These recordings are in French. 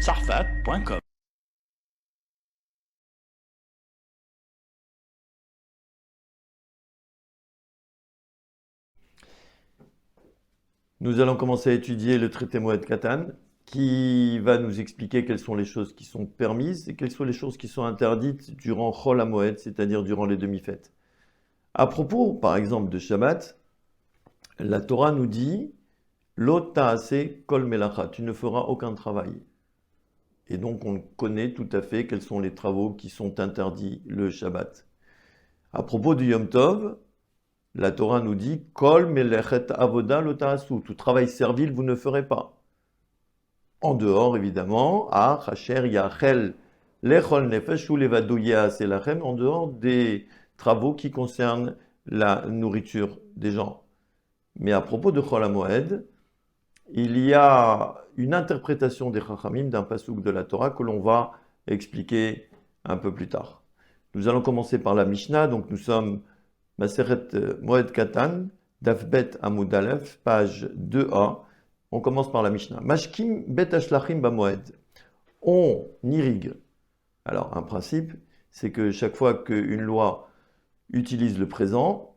Sarfat.com. Nous allons commencer à étudier le traité Moed Katan qui va nous expliquer quelles sont les choses qui sont permises et quelles sont les choses qui sont interdites durant Chol HaMoed, c'est-à-dire durant les demi-fêtes. À propos, par exemple, de Shabbat, la Torah nous dit « Lo ta'aseh kol melacha » tu ne feras aucun travail. Et donc on connaît tout à fait quels sont les travaux qui sont interdits le Shabbat. À propos du Yom Tov, la Torah nous dit « Kol melechet avoda lo ta'asu » tout travail servile vous ne ferez pas. En dehors, évidemment, à Hacher Yachel Lechol Nefesh ou Levado Ya'aseh Lachem, en dehors des travaux qui concernent la nourriture des gens. Mais à propos de Chol HaMoed, il y a une interprétation des Chachamim d'un pasuk de la Torah que l'on va expliquer un peu plus tard. Nous allons commencer par la Mishnah, donc nous sommes Maseret Moed Katan, Dafbet Amud Aleph, page 2a. On commence par la Mishnah. Mashkim bet ashlachim bamoed. On irrigue. Alors, un principe, c'est que chaque fois qu'une loi utilise le présent,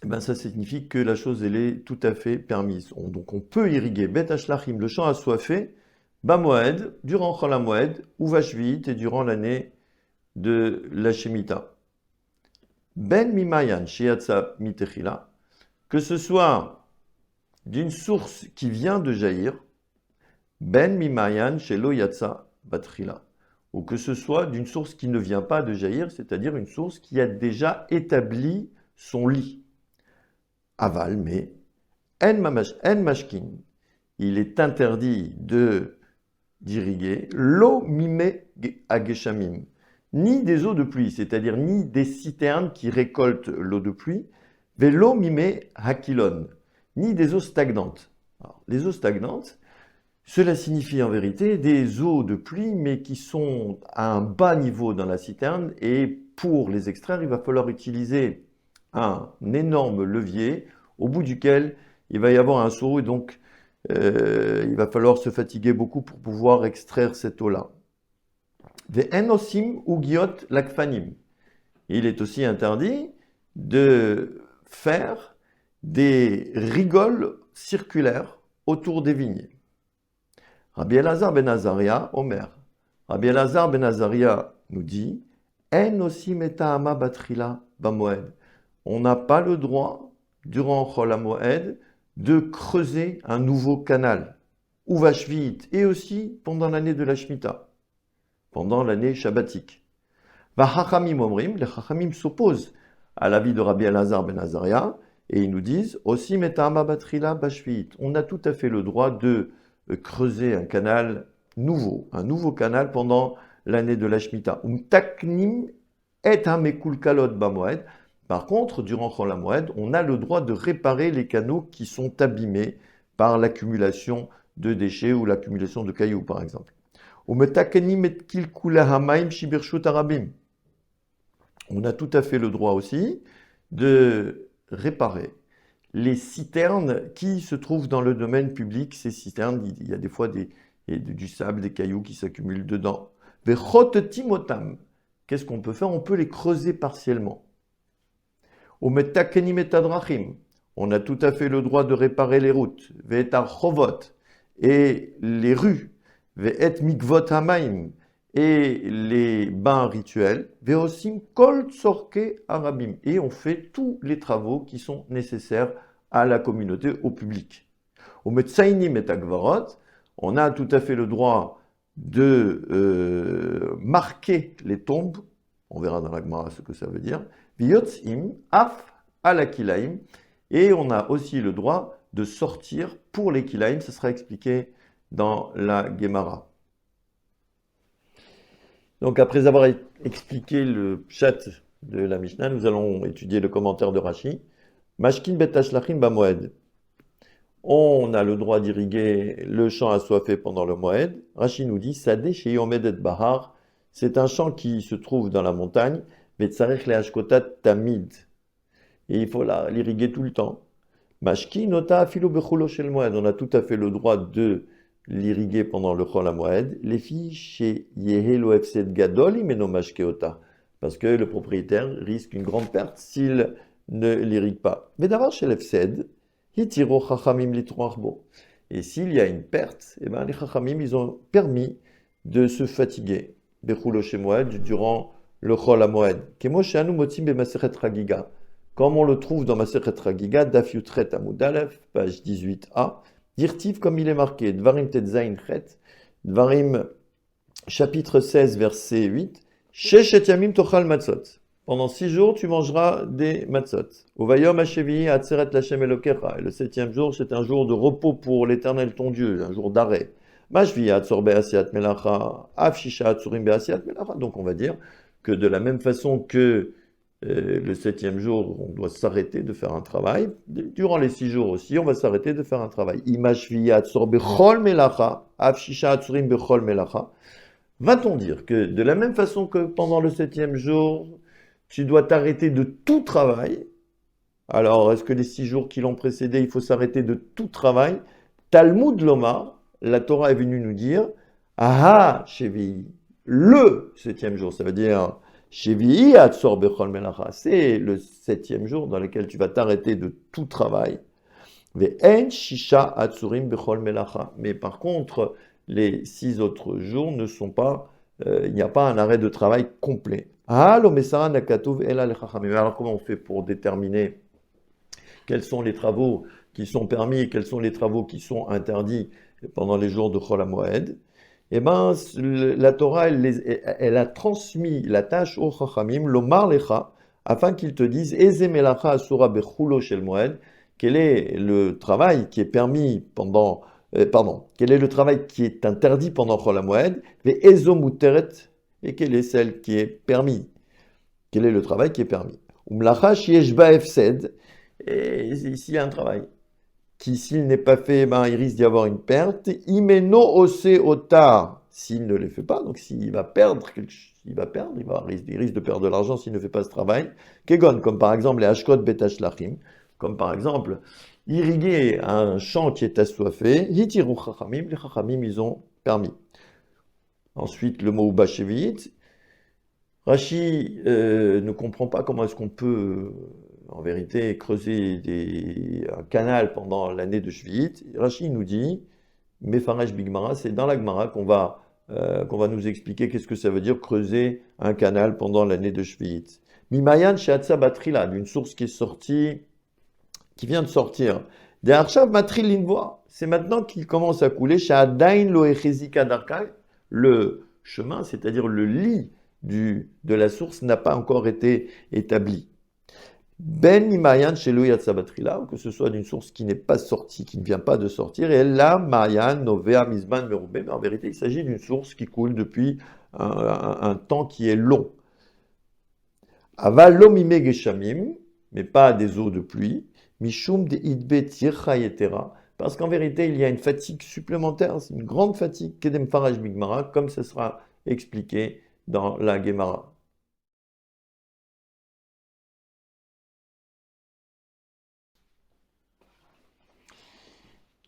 eh ben, ça signifie que la chose elle est tout à fait permise. Donc, on peut irriguer bet ashlachim, le champ assoiffé, bamoed, durant Chol HaMoed, ou vashvit, et durant l'année de la Shemitah. Ben mimayan shiatsa mitechila, que ce soit d'une source qui vient de jaillir, ben mimayan shelo yatsa batrila, ou que ce soit d'une source qui ne vient pas de jaillir, c'est-à-dire une source qui a déjà établi son lit. Aval, mais en mashkin, il est interdit d'irriguer l'eau mimé ageshamim, ni des eaux de pluie, c'est-à-dire ni des citernes qui récoltent l'eau de pluie, velo mimé hakilon, ni des eaux stagnantes. Alors, les eaux stagnantes, cela signifie en vérité des eaux de pluie, mais qui sont à un bas niveau dans la citerne, et pour les extraire, il va falloir utiliser un énorme levier, au bout duquel il va y avoir un seau, et donc il va falloir se fatiguer beaucoup pour pouvoir extraire cette eau-là. Ve'en osim ugiot lakfanim. Il est aussi interdit de faire des rigoles circulaires autour des vignes. Rabbi Elazar ben Azaria, Omer. Rabbi Elazar ben Azaria nous dit En osim eta'ama batrila bamoed. On n'a pas le droit, durant Chol HaMoed, de creuser un nouveau canal, ou vashvit, et aussi pendant l'année de la Shemitah, pendant l'année shabbatique. Vahachamim omrim, les Chachamim s'opposent à l'avis de Rabbi Elazar ben Azaria, et ils nous disent aussi metama batrila bashvit. On a tout à fait le droit de creuser un canal nouveau, un nouveau canal pendant l'année de la Shemitah. Taknim et hamekulkalot bamoed. Par contre, durant Chol HaMoed, on a le droit de réparer les canaux qui sont abîmés par l'accumulation de déchets ou l'accumulation de cailloux, par exemple. On a tout à fait le droit aussi de réparer les citernes qui se trouvent dans le domaine public. Ces citernes, il y a des fois du sable, des cailloux qui s'accumulent dedans. Qu'est-ce qu'on peut faire? On peut les creuser partiellement. On a tout à fait le droit de réparer les routes. Et les rues. Ve'et mikvot hamaim, et les bains rituels, ve'osim kol tzorke arabim, et on fait tous les travaux qui sont nécessaires à la communauté, au public. Au metzainim et agvarot, on a tout à fait le droit de marquer les tombes, on verra dans la Gemara ce que ça veut dire, ve'yotzim af ala kilaim, et on a aussi le droit de sortir pour les kilaim, ce sera expliqué dans la Gemara. Donc après avoir expliqué le pshat de la Mishnah, nous allons étudier le commentaire de Rashi. Mashkin bet ashlachim bamoed. On a le droit d'irriguer le champ assoiffé pendant le Moed. Rashi nous dit Sadeh sheyomedet bahar. C'est un champ qui se trouve dans la montagne. Vetzarech leashkotat tamid. et il faut l'irriguer tout le temps. Mashki nota filo bechulo shel moed. On a tout à fait le droit de l'irriguer pendant le chol moed. Les filles chez yehelo efsed gadol imeno mashkeota. Parce que le propriétaire risque une grande perte s'il ne l'irrigue pas. Mais d'abord chez l'efsed, hitiro chachamim litroarbo. Et s'il y a une perte, eh ben, les chachamim, ils ont permis de se fatiguer. Bechulo shel moed durant le chol moed. Kemo sheanu motzim bemasechet chagiga. Comme on le trouve dans Masechet Chagiga, Daf Yutret Amud Aleph, page 18a, Dirtiv comme il est marqué, Dvarim Tetzain Chet, Dvarim chapitre 16 verset 8, Sheshet Yamim Tochal Matzot. Pendant 6 jours, tu mangeras des matzot. Uvayom Hashevi Atzeret Lashem Elokecha. Et le 7e jour, c'est un jour de repos pour l'Éternel ton Dieu, un jour d'arrêt. Mashvi Atzor Be'asiat Melacha, Af Shisha Atzurim Be'asiat Melacha. Donc on va dire que de la même façon que le 7e jour, on doit s'arrêter de faire un travail. Durant les 6 jours aussi, on va s'arrêter de faire un travail. Va-t-on dire que de la même façon que pendant le 7e jour, tu dois t'arrêter de tout travail? Alors, est-ce que les 6 jours qui l'ont précédé, il faut s'arrêter de tout travail? Talmud Loma, la Torah est venue nous dire, ah, Chevi, le 7e jour, ça veut dire c'est le 7e jour dans lequel tu vas t'arrêter de tout travail. Mais par contre, les 6 autres jours ne sont pas, il n'y a pas un arrêt de travail complet. Alors comment on fait pour déterminer quels sont les travaux qui sont permis et quels sont les travaux qui sont interdits pendant les jours de Chol HaMoed? Eh bien, la Torah, elle a transmis la tâche au Chachamim, l'Omar Lecha, afin qu'ils te disent Eze melacha asura bechulo shel moed, quel est le travail qui est permis pendant, quel est le travail qui est interdit pendant Chol HaMoed, ve ezo muteret, et quelle est celle qui est permis, quel est le travail qui est permis. Umlacha sheyesh ba efsed, et ici il y a un travail qui, s'il n'est pas fait, ben, il risque d'y avoir une perte. Imeno ose otar, s'il ne le fait pas, donc s'il va perdre, il risque de perdre de l'argent s'il ne fait pas ce travail. Kegon, comme par exemple les hashkot betashlachim, comme par exemple irriguer un champ qui est assoiffé. Hitiru chachamim, les chachamim, ils ont permis. Ensuite, le mot bashevit. Rashi ne comprend pas comment est-ce qu'on peut en vérité creuser un canal pendant l'année de Shvi'it. Rashi nous dit, Mefaraj Bigmara, c'est dans la Gemara qu'on va nous expliquer qu'est-ce que ça veut dire creuser un canal pendant l'année de Shvi'it. Mimayan Sheatsa Batrila, d'une source qui est sortie, qui vient de sortir. De Arshav Matril Linvoa, c'est maintenant qu'il commence à couler. Sheadain Loechezika Darkal, le chemin, c'est-à-dire le lit de la source n'a pas encore été établi. Ben Mimayan chez Yatsabatrila, ou que ce soit d'une source qui n'est pas sortie, qui ne vient pas de sortir, et là, Mayan, Novea, Mizban, Merubé, mais en vérité, il s'agit d'une source qui coule depuis un temps qui est long. Avalomime Geshamim, mais pas des eaux de pluie, Mishum de Idbe Tircha Yetera, parce qu'en vérité, il y a une fatigue supplémentaire, c'est une grande fatigue, Kedem Faraj Bigmara, comme ce sera expliqué dans la Gemara.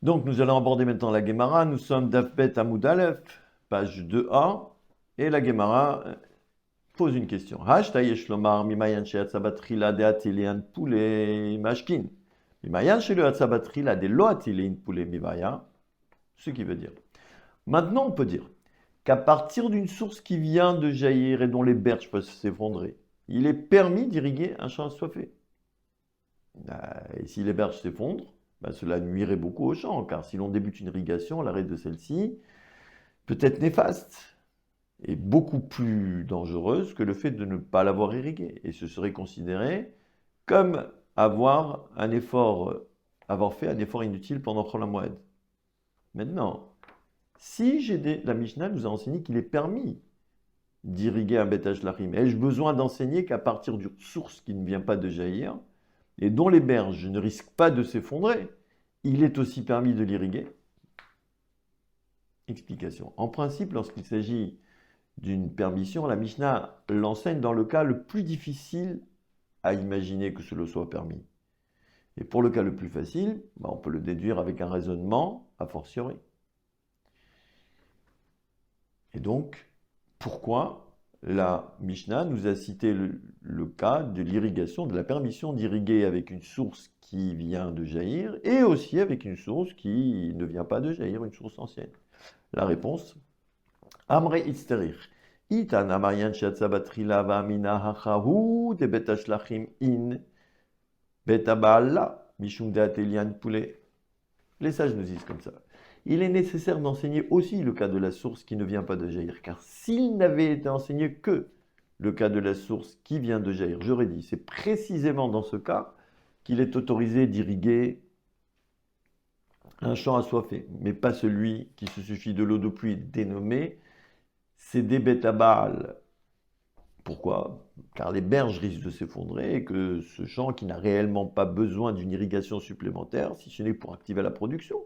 Donc, nous allons aborder maintenant la Gemara. Nous sommes d'Afbet Amud Aleph, page 2a, et la Gemara pose une question. Hashtaye shlomar mimayan sheatzabatrila de atilian poule mashkin. Mimayan shelo atzabatrila de lo atilin poule mivaya. Ce qui veut dire. Maintenant, on peut dire qu'à partir d'une source qui vient de jaillir et dont les berges peuvent s'effondrer, il est permis d'irriguer un champ assoiffé. Et si les berges s'effondrent, cela nuirait beaucoup au champ, car si l'on débute une irrigation, l'arrêt de celle-ci peut être néfaste et beaucoup plus dangereuse que le fait de ne pas l'avoir irriguée. Et ce serait considéré comme avoir fait un effort inutile pendant Chol HaMoed. Maintenant, si la Mishnah nous a enseigné qu'il est permis d'irriguer un Beit HaShlachim, ai-je besoin d'enseigner qu'à partir d'une source qui ne vient pas de jaillir, et dont les berges ne risquent pas de s'effondrer, il est aussi permis de l'irriguer? Explication. En principe, lorsqu'il s'agit d'une permission, la Mishnah l'enseigne dans le cas le plus difficile à imaginer que cela soit permis. Et pour le cas le plus facile, on peut le déduire avec un raisonnement a fortiori. Et donc, pourquoi la Mishnah nous a cité le cas de l'irrigation, de la permission d'irriguer avec une source qui vient de jaillir et aussi avec une source qui ne vient pas de jaillir, une source ancienne? La réponse, Amre Isterir. Itan Amarian Shatsabatrila Vamina Hachahu de Betashlachim in Betabala Mishumdat Elian Poulet. Les sages nous disent comme ça. Il est nécessaire d'enseigner aussi le cas de la source qui ne vient pas de jaillir, car s'il n'avait été enseigné que le cas de la source qui vient de jaillir, j'aurais dit, c'est précisément dans ce cas qu'il est autorisé d'irriguer un champ assoiffé, mais pas celui qui se suffit de l'eau de pluie dénommée c'est des bétabales. Pourquoi? Car les berges risquent de s'effondrer et que ce champ qui n'a réellement pas besoin d'une irrigation supplémentaire, si ce n'est pour activer la production.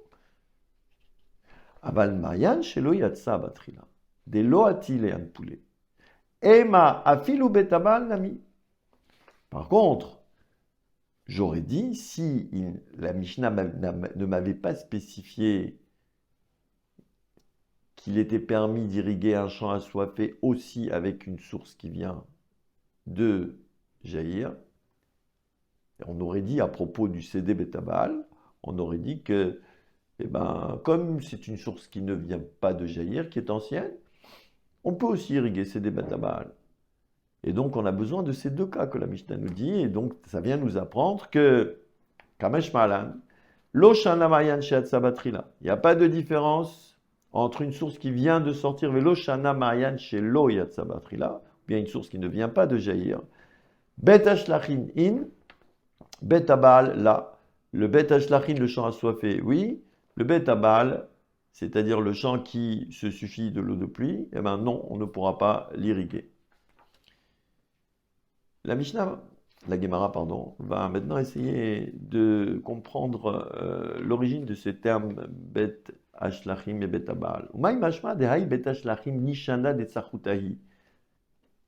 Aval Mayan shelo yatsa batrila. De lo atile an poulet. Ema afilu betabal nami. Par contre, j'aurais dit, si la Mishnah ne m'avait pas spécifié qu'il était permis d'irriguer un champ assoiffé aussi avec une source qui vient de jaillir, on aurait dit à propos du Sédé Betabal, on aurait dit que, comme c'est une source qui ne vient pas de jaillir, qui est ancienne, on peut aussi irriguer Sédé Betabal. Et donc on a besoin de ces deux cas que la Mishnah nous dit, et donc ça vient nous apprendre que, Kamesh Malan, Lo Shana Mayan Sheatsa Batrila, il n'y a pas de différence entre une source qui vient de sortir, Velo Shana Mayan chez Lo Yatsa Batrila, ou bien une source qui ne vient pas de jaillir, Bet Ashlachin in, Bet Abal là, le Bet Ashlachin, le champ assoiffé, oui, le Bet Abal, c'est-à-dire le champ qui se suffit de l'eau de pluie, non, on ne pourra pas l'irriguer. La Mishnah, la Gemara, va maintenant essayer de comprendre l'origine de ces termes Bet Ashlachim et Bet Abal.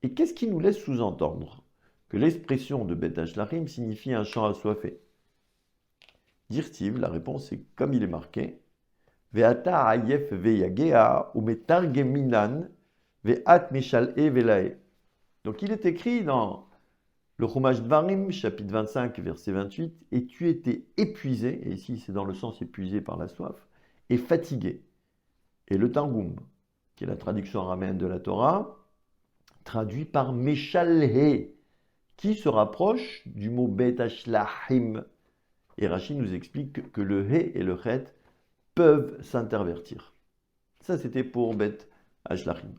Et qu'est-ce qui nous laisse sous-entendre que l'expression de Bet Ashlachim signifie un champ assoiffé? Dirtiv, la réponse est comme il est marqué. Ve'ata ayef ve'yagea ou metargeminan ve'at meshal'e ve'lae. Donc il est écrit dans le Chumash Dvarim, chapitre 25, verset 28, « Et tu étais épuisé », et ici c'est dans le sens épuisé par la soif, et fatigué. Et le Targum, qui est la traduction araméenne de la Torah, traduit par Meshalhe, qui se rapproche du mot Bet Ashlachim. Et Rashi nous explique que le He et le Chet peuvent s'intervertir. Ça c'était pour Bet Ashlachim.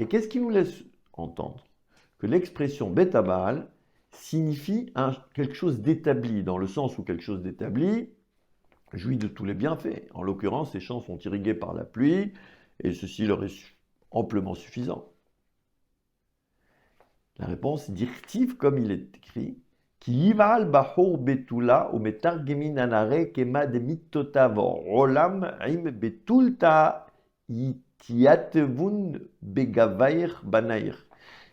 Et qu'est-ce qui nous laisse entendre? Que l'expression Betabal signifie quelque chose d'établi, dans le sens où quelque chose d'établi jouit de tous les bienfaits. En l'occurrence, ces champs sont irrigués par la pluie, et ceci leur est amplement suffisant. La réponse directive, comme il est écrit, Ki yival bahor betula ou metargemin anare kema de mitotav rolam im betulta tiatevun begavair banair.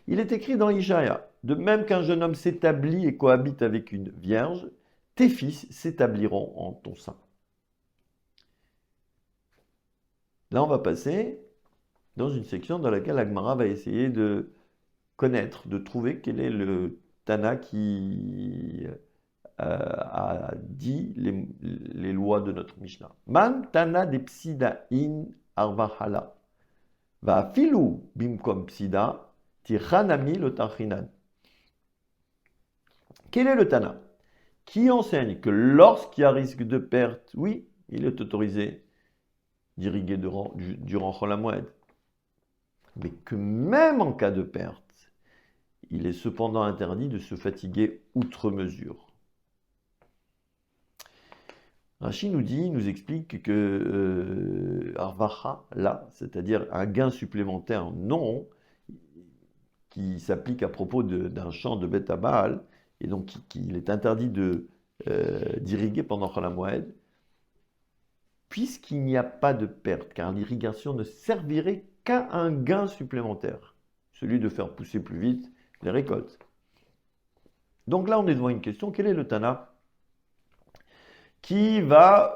Il est écrit dans Ishaïa, de même qu'un jeune homme s'établit et cohabite avec une vierge, tes fils s'établiront en ton sein. Là, on va passer dans une section dans laquelle Agmara va essayer de connaître, de trouver quel est le Tana qui a dit les lois de notre Mishnah. Man Tana de Psida in Arvahala. Va filu bimkom Psida tichanami le tachinan. Quel est le Tana qui enseigne que lorsqu'il y a risque de perte, oui, il est autorisé d'irriguer durant Chol HaMoed, mais que même en cas de perte, il est cependant interdit de se fatiguer outre mesure. Rashi nous explique que Arvacha, là, c'est-à-dire un gain supplémentaire, non, qui s'applique à propos d'un champ de Bet Abal, et donc qu'il est interdit d'irriguer pendant Chol HaMoed, puisqu'il n'y a pas de perte, car l'irrigation ne servirait qu'à un gain supplémentaire celui de faire pousser plus vite les récoltes. Donc là, on est devant une question, quel est le Tana qui va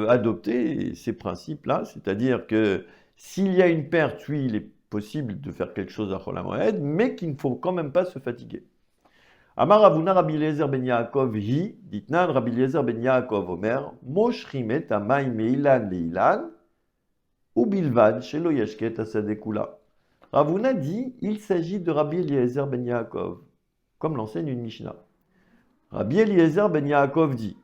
adopter ces principes-là, c'est-à-dire que s'il y a une perte, oui, il est possible de faire quelque chose à Chol HaMoed, mais qu'il ne faut quand même pas se fatiguer. Amar Ravuna Rabbi Eliezer ben Yaakov hi, ditnan Rabbi Eliezer ben Yaakov Omer, moshrim et hamayim meilan leilan, ou bilvad shelo yeshket asadekula. Ravuna dit, il s'agit de Rabbi Eliezer ben Yaakov, comme l'enseigne une Mishnah. Rabbi Eliezer ben Yaakov dit,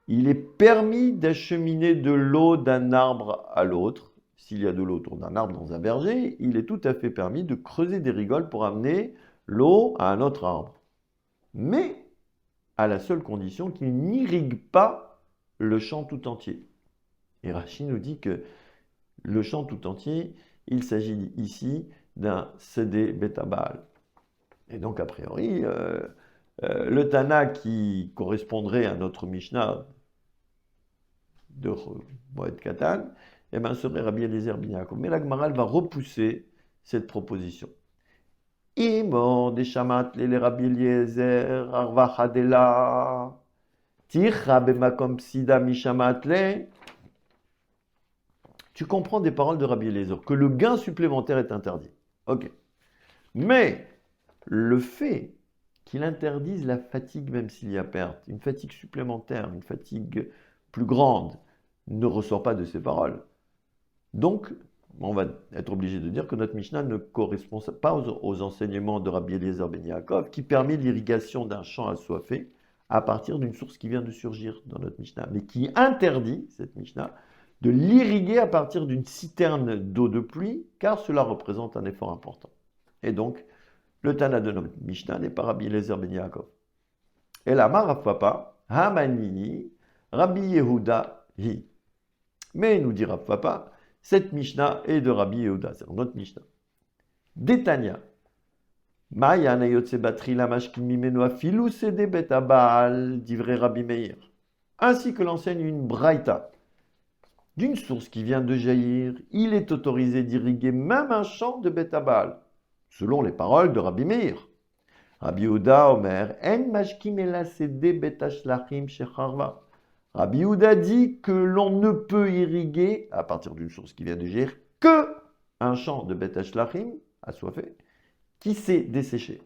il est permis d'acheminer de l'eau d'un arbre à l'autre. S'il y a de l'eau autour d'un arbre dans un verger, il est tout à fait permis de creuser des rigoles pour amener l'eau à un autre arbre. Mais à la seule condition qu'il n'irrigue pas le champ tout entier. Et Rachid nous dit que le champ tout entier, il s'agit ici d'un Sédé Betabal. Et donc, a priori, le Tana qui correspondrait à notre Mishnah de Moed Katan, eh ben, serait Rabbi Eliezer ben Yaakov. Mais la Gemara va repousser cette proposition. Imor de shamat le Rabbi Eliezer arva hadela ticha bemakom psida mishamat le. Tu comprends des paroles de Rabbi Eliezer que le gain supplémentaire est interdit. Ok. Mais le fait qu'il interdise la fatigue même s'il y a perte, une fatigue supplémentaire, une fatigue plus grande, ne ressort pas de ces paroles. Donc, on va être obligé de dire que notre Mishnah ne correspond pas aux enseignements de Rabbi Eliezer ben Yaakov, qui permet l'irrigation d'un champ assoiffé à partir d'une source qui vient de surgir dans notre Mishnah, mais qui interdit, cette Mishnah, de l'irriguer à partir d'une citerne d'eau de pluie, car cela représente un effort important. Et donc, le Tana de notre Mishnah n'est pas Rabbi Eliezer ben Yaakov. Et la Rav Papa, Hamani, Rabbi Yehuda hi. Mais nous dit Rav Papa, cette Mishnah est de Rabbi Yehuda, c'est notre Mishnah. Détania. Ma'yan ayotse batri la mashkin mimenu afilu sede betabal divrei Rabbi Meir. Ainsi que l'enseigne une braïta. D'une source qui vient de jaillir, il est autorisé d'irriguer même un champ de betabal, selon les paroles de Rabbi Meir. Rabbi Yehuda Omer, en mashkim ela sede betashlachim shecharva. Rabbi Yehuda dit que l'on ne peut irriguer, à partir d'une source qui vient de jaillir, que un champ de Bet Hashlachim, assoiffé, qui s'est desséché.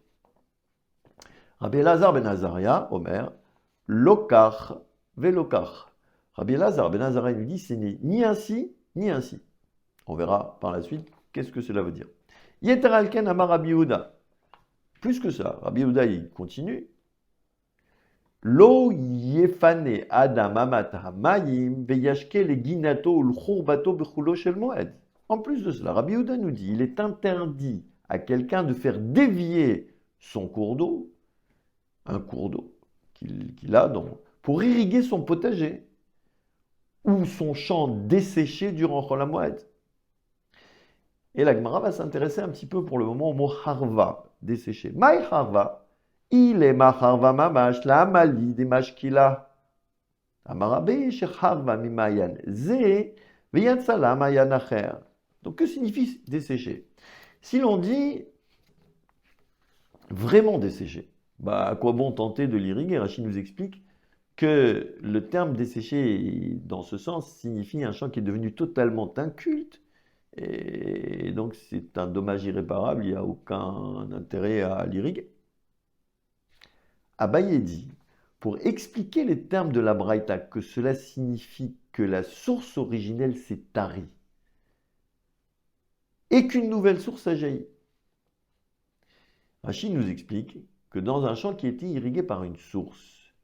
Rabbi Elazar ben Azaria, Omer, lokach velokach. Rabbi Elazar ben Azaria nous dit c'est ni ainsi, ni ainsi. On verra par la suite qu'est-ce que cela veut dire. Yeter alken amar Rabbi Yehuda. Plus que ça, Rabbi Yehuda il continue. Lo yefane adam amat hamayim veyashke le ginato ul khurbato bechulo shel moed. En plus de cela, Rabbi Yehuda nous dit il est interdit à quelqu'un de faire dévier son cours d'eau, un cours d'eau qu'il a pour irriguer son potager ou son champ desséché durant Chol HaMoed. Et la Gemara va s'intéresser un petit peu pour le moment au mot harva, desséché. Maï harva. Il est macharva mamash la amali de mashkila. Amarabe shecharva mimayan ze veyatsala mayan acher. Donc que signifie dessécher? Si l'on dit vraiment dessécher, à quoi bon tenter de l'irriguer? Rachid nous explique que le terme dessécher dans ce sens signifie un champ qui est devenu totalement inculte et donc c'est un dommage irréparable, il n'y a aucun intérêt à l'irriguer. Abaye dit, pour expliquer les termes de la Braïta, que cela signifie que la source originelle s'est tarie et qu'une nouvelle source a jailli. Rachid nous explique que dans un champ qui était irrigué par une source,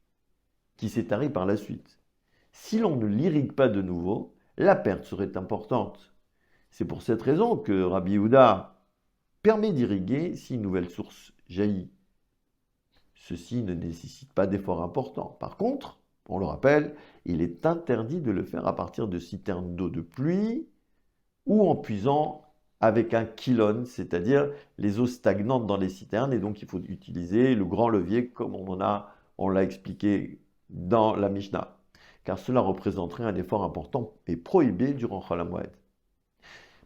qui s'est tarie par la suite, si l'on ne l'irrigue pas de nouveau, la perte serait importante. C'est pour cette raison que Rabbi Yehuda permet d'irriguer si une nouvelle source jaillit. Ceci ne nécessite pas d'efforts importants. Par contre, on le rappelle, il est interdit de le faire à partir de citernes d'eau de pluie ou en puisant avec un kilon, c'est-à-dire les eaux stagnantes dans les citernes. Et donc, il faut utiliser le grand levier comme on l'a expliqué dans la Mishnah. Car cela représenterait un effort important et prohibé durant Chol HaMoed.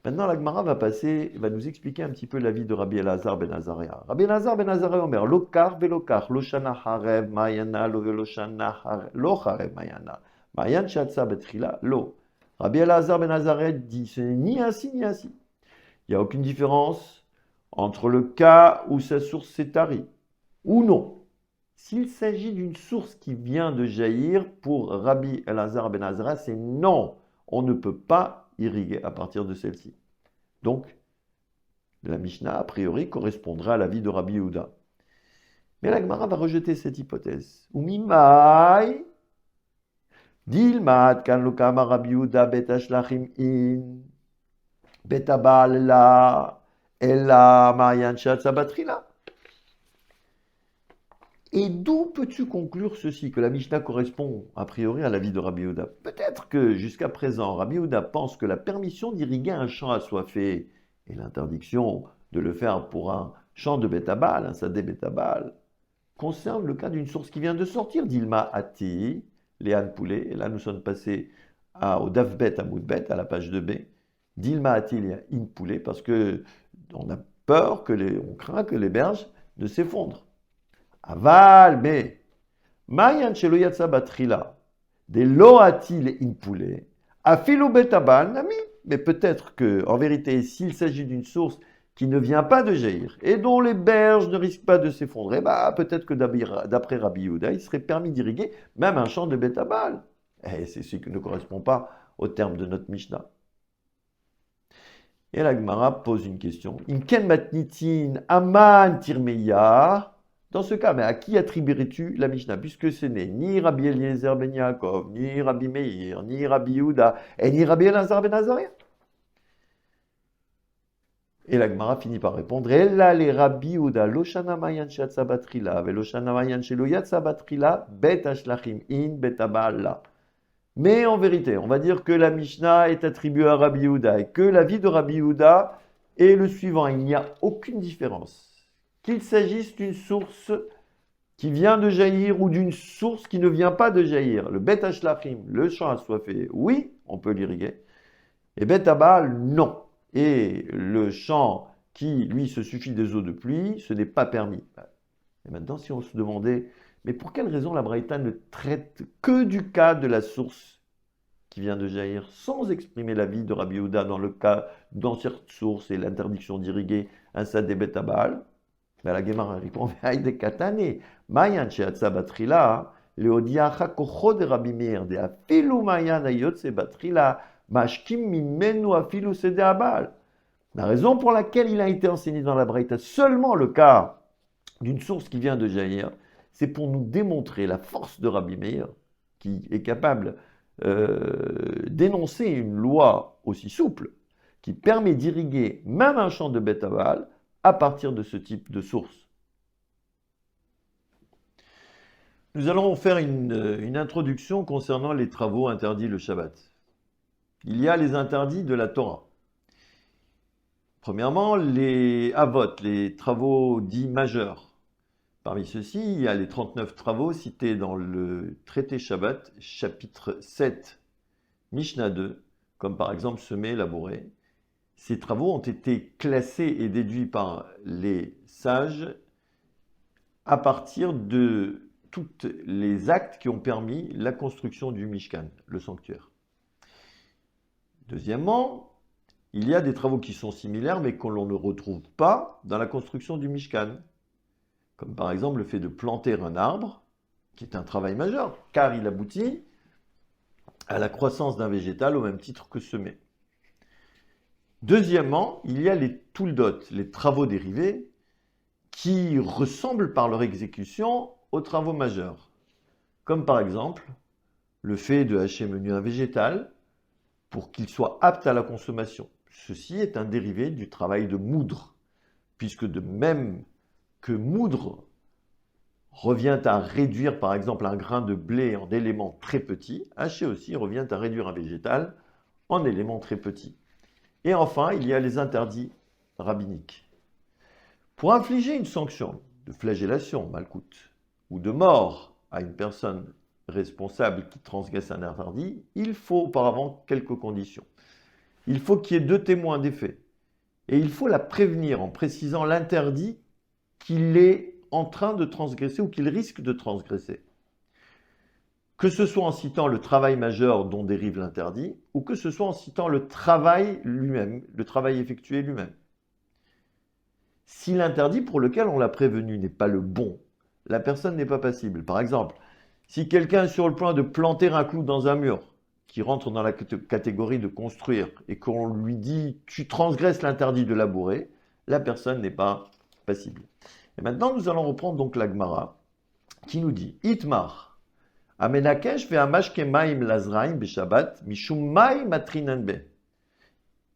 Maintenant, la Gemara va nous expliquer un petit peu la vie de Rabbi Elazar ben Azariah. Rabbi Elazar ben Azariah omer, lokar velokar, loshana harev, mayana, lo veloshana harev, lo harev mayana, mayan shatsa betrila, lo. Rabbi Elazar ben Azariah dit, ce n'est ni ainsi ni ainsi. Il n'y a aucune différence entre le cas où sa source s'est tarie ou non. S'il s'agit d'une source qui vient de jaillir, pour Rabbi Elazar ben Azariah, c'est non. On ne peut pas irriguer à partir de celle-ci. Donc, la Mishnah, a priori, correspondra à l'avis de Rabbi Yehuda. Mais la Gemara va rejeter cette hypothèse. Umimai, dilmat kan lokama Rabbi Yehuda betashlachim in, betabal la, ella mayan shatsabatrila. Et d'où peux-tu conclure ceci, que la Mishnah correspond a priori à l'avis de Rabbi Yehuda? Peut-être que jusqu'à présent, Rabbi Yehuda pense que la permission d'irriguer un champ assoiffé et l'interdiction de le faire pour un champ de bétabal, un sadé bétabal, concerne le cas d'une source qui vient de sortir, d'Ilma Ati, Léan Poulet, et là nous sommes passés au Davbet à Moudbet, à la page 2b, d'Ilma Ati, Léan Poulet, parce que on a peur, on craint que les berges ne s'effondrent. Aval, mais Mayan shelo yatsa batrila, des loatil in poulet, afilo betabal nami. Mais peut-être que, en vérité, s'il s'agit d'une source qui ne vient pas de jaillir et dont les berges ne risquent pas de s'effondrer, peut-être que d'après Rabbi Yehuda, il serait permis d'irriguer même un champ de bétabal. Et c'est ce qui ne correspond pas au terme de notre Mishnah. Et la Gemara pose une question. Imken matnitin aman tirmeya. Dans ce cas, mais à qui attribuerais-tu la Mishnah? Puisque ce n'est ni Rabbi Eliezer ben Yaakov, ni Rabbi Meir, ni Rabbi Yehuda, et ni Rabbi Elazar ben Azariah. Et la Gemara finit par répondre, Ella les Rabbi Yehuda, loshana mayan shatsa batrila, veloshana mayan shelo yatsa batrila, bet ashlachim in betabala. Mais en vérité, on va dire que la Mishnah est attribuée à Rabbi Yehuda et que l'avis de Rabbi Yehuda est le suivant. Il n'y a aucune différence. Qu'il s'agisse d'une source qui vient de jaillir ou d'une source qui ne vient pas de jaillir. Le Bet Ashlachim, le champ assoiffé, oui, on peut l'irriguer. Et Bet Abal, non. Et le champ qui, lui, se suffit des eaux de pluie, ce n'est pas permis. Et maintenant, si on se demandait, mais pour quelle raison la Braïta ne traite que du cas de la source qui vient de jaillir, sans exprimer l'avis de Rabbi Yehuda dans cette source et l'interdiction d'irriguer un sadé Bet Abal? La Gemara répond, Aïde katane, mayan sheatsa batrila, leodiacha kocho de Rabbi Meir, de afilu mayan ayotse batrila, mashkim mimenu afilu sede abal. La raison pour laquelle il a été enseigné dans la Braïta seulement le cas d'une source qui vient de jaillir, c'est pour nous démontrer la force de Rabbi Meir, qui est capable d'énoncer une loi aussi souple, qui permet d'irriguer même un champ de bétabal à partir de ce type de source. Nous allons faire une introduction concernant les travaux interdits le Shabbat. Il y a les interdits de la Torah. Premièrement, les avot, les travaux dits majeurs. Parmi ceux-ci, il y a les 39 travaux cités dans le traité Shabbat, chapitre 7, Mishnah 2, comme par exemple semer, labourer. Ces travaux ont été classés et déduits par les sages à partir de tous les actes qui ont permis la construction du Mishkan, le sanctuaire. Deuxièmement, il y a des travaux qui sont similaires mais que l'on ne retrouve pas dans la construction du Mishkan, comme par exemple le fait de planter un arbre, qui est un travail majeur, car il aboutit à la croissance d'un végétal au même titre que semer. Deuxièmement, il y a les tuldot, les travaux dérivés, qui ressemblent par leur exécution aux travaux majeurs. Comme par exemple, le fait de hacher menu un végétal pour qu'il soit apte à la consommation. Ceci est un dérivé du travail de moudre, puisque de même que moudre revient à réduire par exemple un grain de blé en éléments très petits, hacher aussi revient à réduire un végétal en éléments très petits. Et enfin, il y a les interdits rabbiniques. Pour infliger une sanction de flagellation, malcoute, ou de mort à une personne responsable qui transgresse un interdit, il faut auparavant quelques conditions. il faut qu'il y ait deux témoins des faits. Et il faut la prévenir en précisant l'interdit qu'il est en train de transgresser ou qu'il risque de transgresser. Que ce soit en citant le travail majeur dont dérive l'interdit, ou que ce soit en citant le travail lui-même, le travail effectué lui-même. Si l'interdit pour lequel on l'a prévenu n'est pas le bon, la personne n'est pas passible. Par exemple, si quelqu'un est sur le point de planter un clou dans un mur, qui rentre dans la catégorie de construire, et qu'on lui dit « tu transgresses l'interdit de labourer », la personne n'est pas passible. Et maintenant, nous allons reprendre donc la Gemara, qui nous dit « Itmar » Amenakesh ve'amashke maim lazraim beshabbat mishum maim matrinanbe.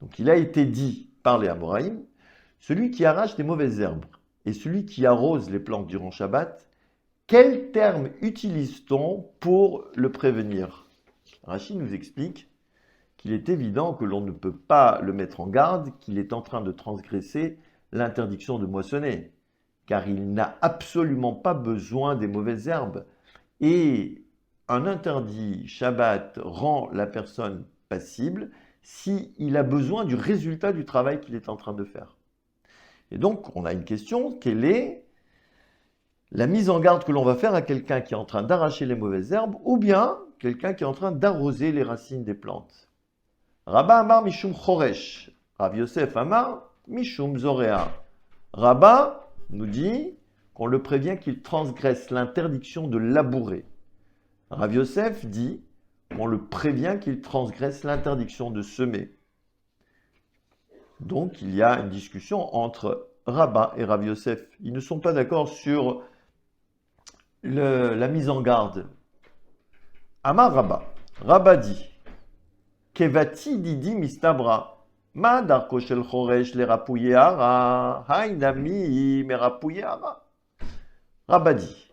Donc il a été dit par les Amoraïm, celui qui arrache des mauvaises herbes et celui qui arrose les plantes durant Shabbat, quel terme utilise-t-on pour le prévenir? Rachid nous explique qu'il est évident que l'on ne peut pas le mettre en garde, qu'il est en train de transgresser l'interdiction de moissonner, car il n'a absolument pas besoin des mauvaises herbes. Et un interdit Shabbat rend la personne passible s'il a besoin du résultat du travail qu'il est en train de faire. Et donc, on a une question, quelle est la mise en garde que l'on va faire à quelqu'un qui est en train d'arracher les mauvaises herbes ou bien quelqu'un qui est en train d'arroser les racines des plantes? Rabba Amar Mishum Choresh, Rav Yosef Amar Mishum Zorea. Rabba nous dit qu'on le prévient qu'il transgresse l'interdiction de labourer. Rav Yosef dit qu'on le prévient qu'il transgresse l'interdiction de semer. Donc il y a une discussion entre Rabba et Rav Yosef. Ils ne sont pas d'accord sur la mise en garde. Amar Rabba. Rabba dit Kevati didi mistabra. Ma darko shel choresh le rapouye hara. Hainami me rapouye hara. Rabba dit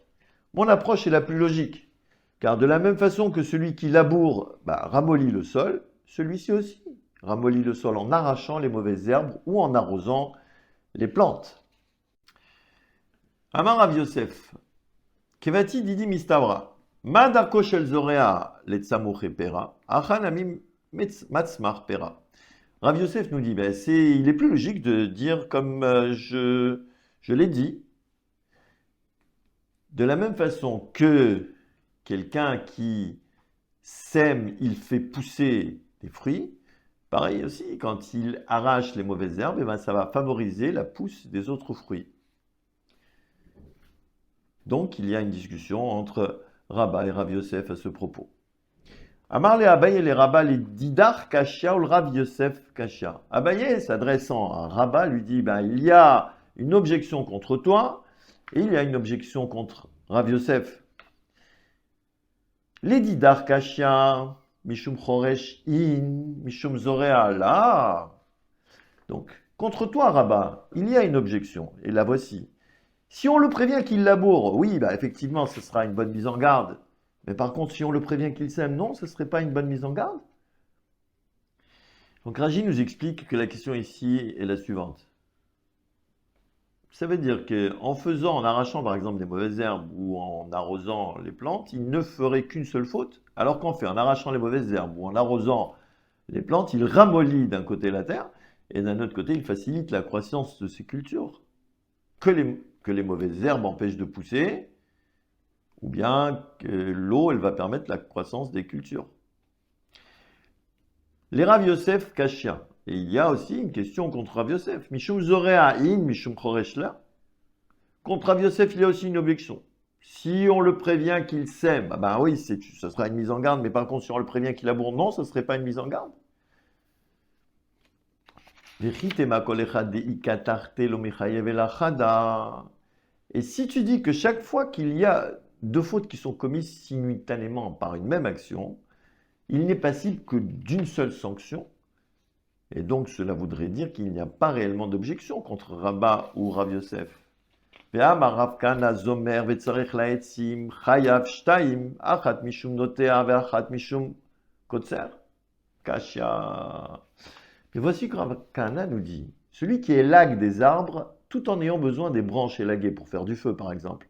mon approche est la plus logique. Car de la même façon que celui qui laboure ramollit le sol, celui-ci aussi ramollit le sol en arrachant les mauvaises herbes ou en arrosant les plantes. Amar Rav Yosef, Kevati didi mistabra, ma darko shel zorea letzamuche pera, achanamim matzmar pera. Rav Yosef nous dit, il est plus logique de dire comme je l'ai dit, de la même façon que quelqu'un qui sème, il fait pousser des fruits. Pareil aussi, quand il arrache les mauvaises herbes, ça va favoriser la pousse des autres fruits. Donc, il y a une discussion entre Rabba et Rav Yosef à ce propos. Amar le Abaye et les Rabba les Didar Kashia ou le Rav Yosef Kashia. Abaye, s'adressant à Rabba, lui dit, il y a une objection contre toi et il y a une objection contre Rav Yosef. Les Didar Kashia, Mishum Choresh In, Mishum Zorea là. Donc, contre toi, Rabba, il y a une objection, et la voici. Si on le prévient qu'il laboure, oui, effectivement, ce sera une bonne mise en garde. Mais par contre, si on le prévient qu'il sème, non, ce ne serait pas une bonne mise en garde. Donc, Raji nous explique que la question ici est la suivante. Ça veut dire en arrachant par exemple des mauvaises herbes ou en arrosant les plantes, il ne ferait qu'une seule faute, alors qu'en fait, en arrachant les mauvaises herbes ou en arrosant les plantes, il ramollit d'un côté la terre et d'un autre côté, il facilite la croissance de ces cultures que les mauvaises herbes empêchent de pousser, ou bien que l'eau, elle va permettre la croissance des cultures. Les Rav Yosef Kashia. Et il y a aussi une question contre Rav Yosef. Mishum Zorea In, Mishum Choresh la. Contre Rav Yosef, il y a aussi une objection. Si on le prévient qu'il sème, oui, ce sera une mise en garde, mais par contre, si on le prévient qu'il laboure, non, ce ne serait pas une mise en garde. Et si tu dis que chaque fois qu'il y a deux fautes qui sont commises simultanément par une même action, il n'est passible que d'une seule sanction, et donc cela voudrait dire qu'il n'y a pas réellement d'objection contre Rabba ou Rav Yosef. Rav Kana Zomer vetzarech laetzim chayav shtaim achat mishum notea ve'achat mishum kotzer kashya. Mais voici que Rav Kana nous dit, celui qui élague des arbres tout en ayant besoin des branches élaguées pour faire du feu par exemple,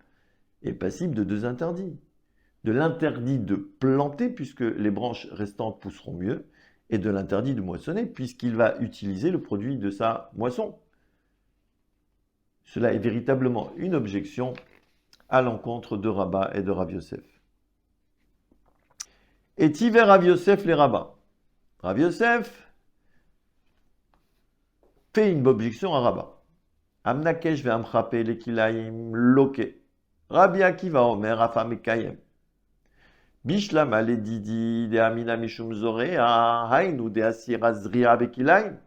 est passible de deux interdits. De l'interdit de planter puisque les branches restantes pousseront mieux, et de l'interdit de moissonner, puisqu'il va utiliser le produit de sa moisson. Cela est véritablement une objection à l'encontre de Rabba et de Rav Yosef. Et Tiver Rav Yosef les Rabba. Rav Yosef fait une objection à Rabba. Amnakesh ve'amchape lekilaim loke. Rabbi Akiva omer afam ekayem. Bishlam aledidi de amina mishum zorea hainu de asira zria bekilaim.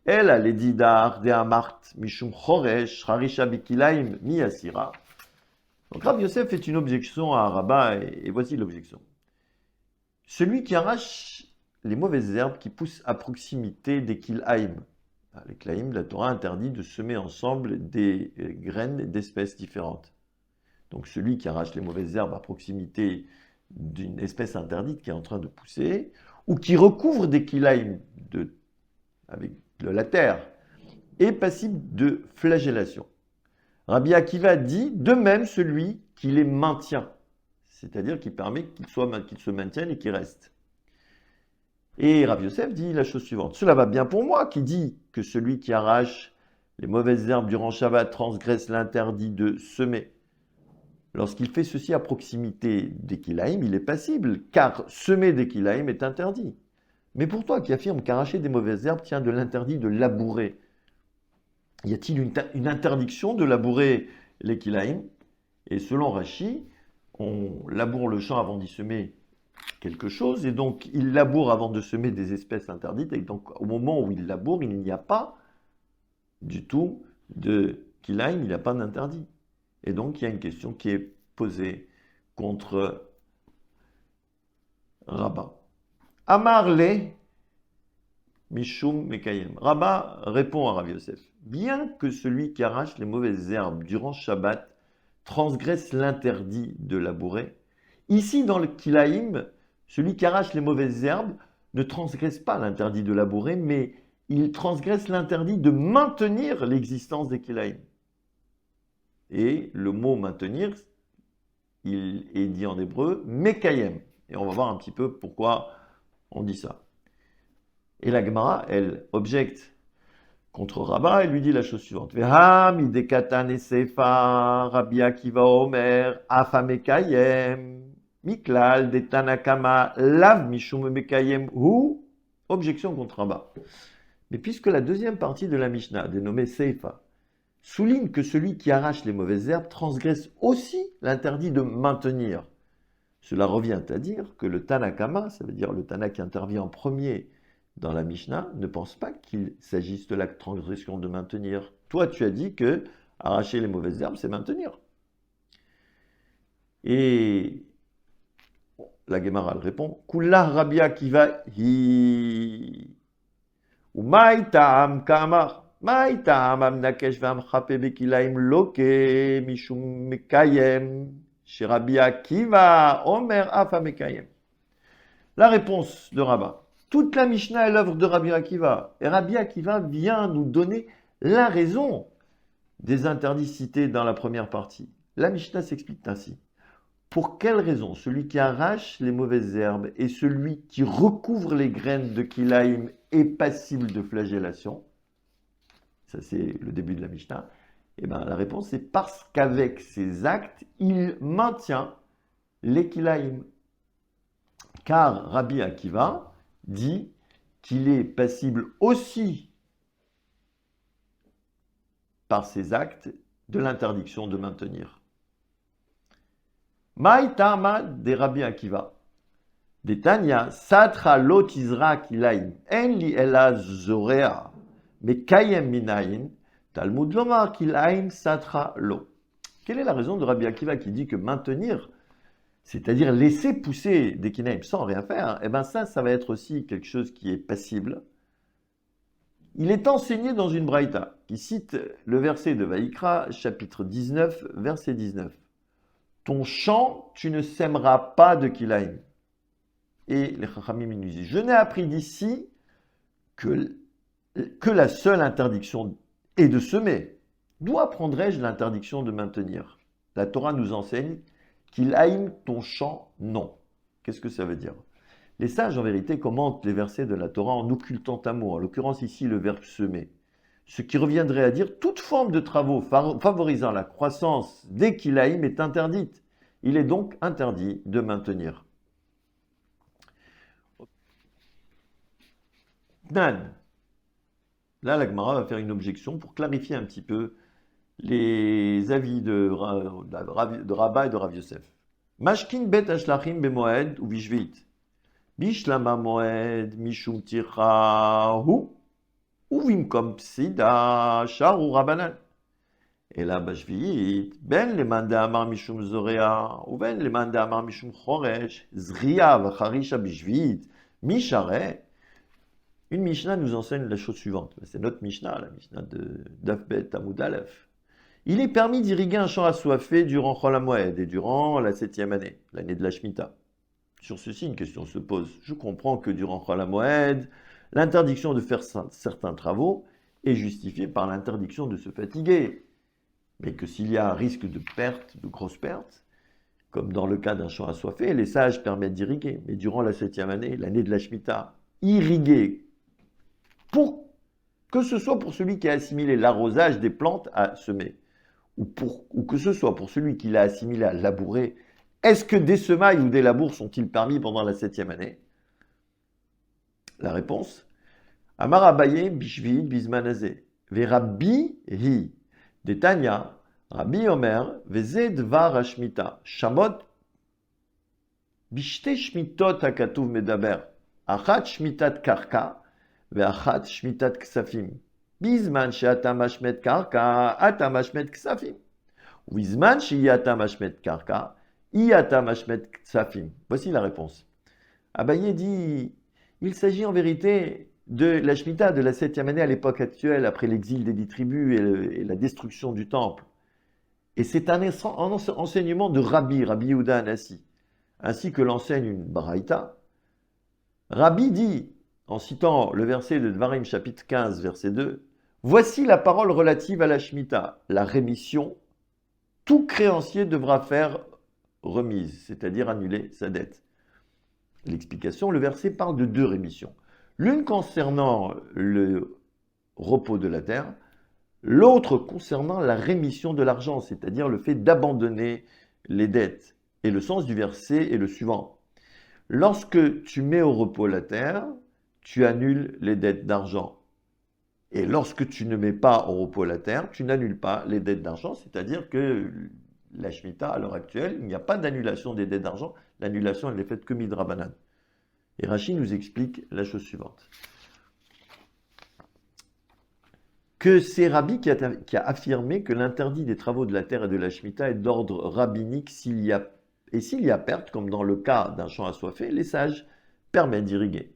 El aledidar de amart mishum choresh harisha bekilaim mi asira. Donc Rav Yosef fait une objection à Rabba et voici l'objection. Celui qui arrache les mauvaises herbes qui poussent à proximité des kilaim. Les kilaim, la Torah interdit de semer ensemble des graines d'espèces différentes. Donc celui qui arrache les mauvaises herbes à proximité d'une espèce interdite qui est en train de pousser, ou qui recouvre des kilaim avec de la terre, est passible de flagellation. Rabbi Akiva dit, de même celui qui les maintient, c'est-à-dire qui permet qu'ils se maintiennent et qu'ils restent. Et Rav Yosef dit la chose suivante, cela va bien pour moi qui dit que celui qui arrache les mauvaises herbes durant Shabbat transgresse l'interdit de semer. Lorsqu'il fait ceci à proximité des kilaïm, il est passible, car semer des kilaïm est interdit. Mais pour toi qui affirme qu'arracher des mauvaises herbes tient de l'interdit de labourer, y a-t-il une interdiction de labourer les kilaïm? Et selon Rashi, on laboure le champ avant d'y semer quelque chose, et donc il laboure avant de semer des espèces interdites, et donc au moment où il laboure, il n'y a pas du tout de kilaïm, il n'y a pas d'interdit. Et donc il y a une question qui est posée contre Rabba. Amarle Mishum Mekayem. Rabba répond à Rav Yosef. Bien que celui qui arrache les mauvaises herbes durant Shabbat transgresse l'interdit de labourer, ici dans le Kilaïm, celui qui arrache les mauvaises herbes ne transgresse pas l'interdit de labourer, mais il transgresse l'interdit de maintenir l'existence des Kilaïm. Et le mot maintenir, il est dit en hébreu Mekayem. Et on va voir un petit peu pourquoi on dit ça. Et la Gemara, elle objecte contre Rabba, elle lui dit la chose suivante. Veham idekatan esefa Rabbi Akiva Omer afa Mekayem miklal de Tanakama lav mishum Mekayem hu. Objection contre Rabba. Mais puisque la deuxième partie de la Mishnah, dénommée Seifa, souligne que celui qui arrache les mauvaises herbes transgresse aussi l'interdit de maintenir. Cela revient à dire que le Tanakama, ça veut dire le Tana qui intervient en premier dans la Mishnah, ne pense pas qu'il s'agisse de la transgression de maintenir. Toi, tu as dit que arracher les mauvaises herbes, c'est maintenir. Et la Gemara répond Kula Rabbi Akiva hi Umay ta'am kamar. Maïtam amnakesh v'amchape bekilaim loke mishum mekayem chez Rabbi Akiva omer afa mekayem. La réponse de Rabba. Toute la Mishnah est l'œuvre de Rabbi Akiva. Et Rabbi Akiva vient nous donner la raison des interdits cités dans la première partie. La Mishnah s'explique ainsi. Pour quelle raison celui qui arrache les mauvaises herbes et celui qui recouvre les graines de kilaïm est passible de flagellation? Ça, c'est le début de la Mishnah. Eh bien, la réponse, c'est parce qu'avec ses actes, il maintient les kilaïm. Car Rabbi Akiva dit qu'il est passible aussi par ses actes de l'interdiction de maintenir. Maïtama de Rabbi Akiva. De Tanya, Satra lotizra kilaïm. En li ela zorea. Mais Kayem Minayin, Talmud Lomar Kilaim Satra Lo. Quelle est la raison de Rabbi Akiva qui dit que maintenir, c'est-à-dire laisser pousser des Kilaim sans rien faire, eh bien ça va être aussi quelque chose qui est passible. Il est enseigné dans une braïta qui cite le verset de Vaïkra, chapitre 19, verset 19. Ton champ, tu ne sèmeras pas de Kilaim. Et les Chachamim nous disent, je n'ai appris d'ici que la seule interdiction est de semer. D'où apprendrai-je l'interdiction de maintenir? La Torah nous enseigne qu'il haïm ton champ, non. Qu'est-ce que ça veut dire? Les sages, en vérité, commentent les versets de la Torah en occultant un mot, en l'occurrence ici le verbe semer. Ce qui reviendrait à dire toute forme de travaux favorisant la croissance des kilaïm est interdite. Il est donc interdit de maintenir. Tnan. Là, la Gemara va faire une objection pour clarifier un petit peu les avis de Rabba et de Rav Yosef. Mashkin bet ashlachim bemoed ou bishvit. Bishlama moed mishum tirahu ou vimkom psida sharu rabanan. Et là, bashvit, ben le manda amar mishum zorea, ou ben le manda amar mishum choresh, zriya vacharisha bishvit, mishare. Une Mishnah nous enseigne la chose suivante. C'est notre Mishnah, la Mishnah de Dafbet Amud Aleph. Il est permis d'irriguer un champ assoiffé durant Chol HaMoed et durant la 7e année, l'année de la Shemitah. Sur ceci, une question se pose. Je comprends que durant Chol HaMoed, l'interdiction de faire certains travaux est justifiée par l'interdiction de se fatiguer. Mais que s'il y a un risque de perte, de grosse perte, comme dans le cas d'un champ assoiffé, les sages permettent d'irriguer. Mais durant la 7e année, l'année de la Shemitah, irriguer, pour que ce soit pour celui qui a assimilé l'arrosage des plantes à semer, ou que ce soit pour celui qui l'a assimilé à labourer, est-ce que des semailles ou des labours sont-ils permis pendant la 7e année? La réponse, Amar Abaye bishvi bizmanazé, ve Rabbi hi, de Tanya, Rabbi Omer, veze dvar hashmita, shamot, bishte shmitot hakatuv medaber, achat shmitat karka, ואחת שמיטת כספים. בזמן שאתה משמט קרקע, אתה משמט כספים. ובזמן שיהיה אתה משמט קרקע, יהיה אתה משמט כספים. Voici la réponse. Abaye dit, il s'agit en vérité de la Shemitah de la 7e année à l'époque actuelle, après l'exil des 10 tribus et la destruction du temple. Et c'est un enseignement de Rabbi Yehuda Anassi, ainsi que l'enseigne une Baraïta. Rabbi dit, en citant le verset de Dvarim chapitre 15, verset 2, « Voici la parole relative à la Shemitah, la rémission. Tout créancier devra faire remise, c'est-à-dire annuler sa dette. » L'explication, le verset parle de 2 rémissions. L'une concernant le repos de la terre, l'autre concernant la rémission de l'argent, c'est-à-dire le fait d'abandonner les dettes. Et le sens du verset est le suivant. Lorsque tu mets au repos la terre, tu annules les dettes d'argent. Et lorsque tu ne mets pas au repos la terre, tu n'annules pas les dettes d'argent, c'est-à-dire que la Shemitah, à l'heure actuelle, il n'y a pas d'annulation des dettes d'argent, l'annulation, elle n'est faite que midrabanan. Et Rashi nous explique la chose suivante. Que c'est Rabbi qui a affirmé que l'interdit des travaux de la terre et de la Shemitah est d'ordre rabbinique s'il y a perte, comme dans le cas d'un champ assoiffé, les sages permettent d'irriguer.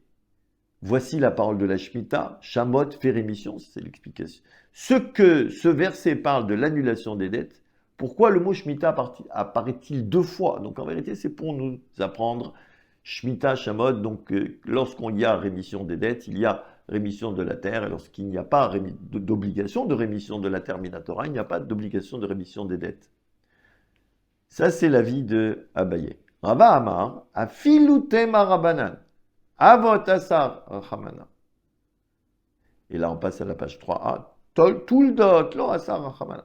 Voici la parole de la Shemitah, Shamot fait rémission, c'est l'explication. Ce verset parle de l'annulation des dettes. Pourquoi le mot Shemitah apparaît-il 2 fois? Donc en vérité, c'est pour nous apprendre Shemitah, Shamot. Donc lorsqu'il y a rémission des dettes, il y a rémission de la terre. Et lorsqu'il n'y a pas d'obligation de rémission de la terre Minatora, il n'y a pas d'obligation de rémission des dettes. Ça, c'est l'avis de Abaye. Rabba Amar, Afilutem Arabanan. Avot asar rachamana. Et là, on passe à la page 3a. Tuldot lo asar rachamana.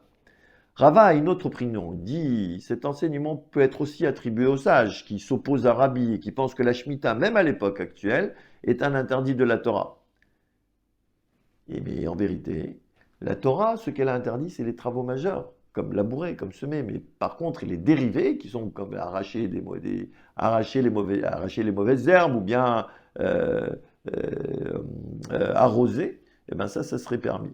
Rava a une autre opinion. Il dit, cet enseignement peut être aussi attribué aux sages qui s'opposent à Rabbi et qui pensent que la Shemitah, même à l'époque actuelle, est un interdit de la Torah. Mais en vérité, la Torah, ce qu'elle a interdit, c'est les travaux majeurs, comme labourer, comme semer. Mais par contre, les dérivés, qui sont comme arracher les mauvaises herbes ou bien arroser, eh ben ça serait permis.